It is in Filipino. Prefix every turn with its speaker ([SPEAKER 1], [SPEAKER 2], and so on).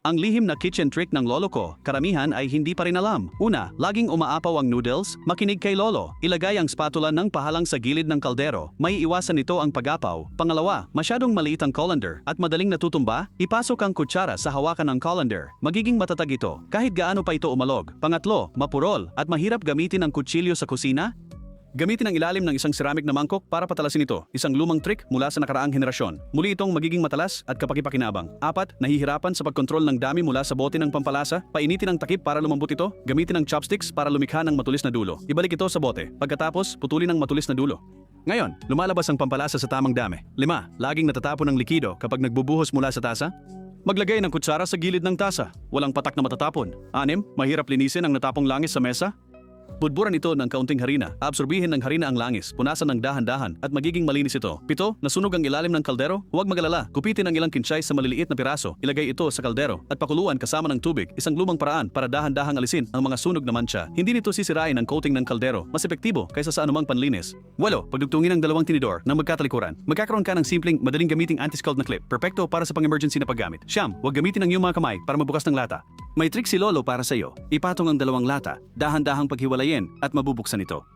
[SPEAKER 1] Ang lihim na kitchen trick ng lolo ko, karamihan ay hindi pa rin alam. Una, laging umaapaw ang noodles, makinig kay lolo. Ilagay ang spatula ng pahalang sa gilid ng kaldero, may iwasan nito ang pag-apaw. Pangalawa, masyadong maliit ang colander at madaling natutumba, ipasok ang kutsara sa hawakan ng colander. Magiging matatag ito, kahit gaano pa ito umalog. Pangatlo, mapurol at mahirap gamitin ang kutsilyo sa kusina. Gamitin ang ilalim ng isang ceramic na mangkok para patalasin ito, isang lumang trick mula sa nakaraang henerasyon. Muli itong magiging matalas at kapaki-pakinabang. 4. Nahihirapan sa pagkontrol ng dami mula sa bote ng pampalasa, painitin ang takip para lumambot ito, gamitin ang chopsticks para lumikha ng matulis na dulo. Ibalik ito sa bote, pagkatapos putulin ang matulis na dulo. Ngayon, lumalabas ang pampalasa sa tamang dami. 5. Laging natatapon ng likido kapag nagbubuhos mula sa tasa. Maglagay ng kutsara sa gilid ng tasa, walang patak na matatapon. 6. Mahirap linisin ang natapong langis sa mesa. Budburan ito ng kaunting harina, absorbihin ng harina ang langis, punasan ng dahan-dahan at magiging malinis ito. 7. Nasunog ang ilalim ng kaldero, huwag magalala. Kupitin ang ilang kinsay sa maliliit na piraso, ilagay ito sa kaldero at pakuluan kasama ng tubig, isang lumang paraan para dahan-dahang alisin ang mga sunog na mancha. Hindi nito sisirain ang coating ng kaldero, mas epektibo kaysa sa anumang panlinis. 8. Pagdugtungin ng dalawang tinidor ng magkatalikuran. Magkakaroon ka ng simpleng, madaling gamiting anti-scald na clip, perpekto para sa pang-emergency na paggamit. 9. Huwag gamitin ang iyong mga kamay para mabukas ng lata. May trick si Lolo para sa iyo. Ipatong ang dalawang lata, dahan-dahang paghiwalayin at mabubuksan ito.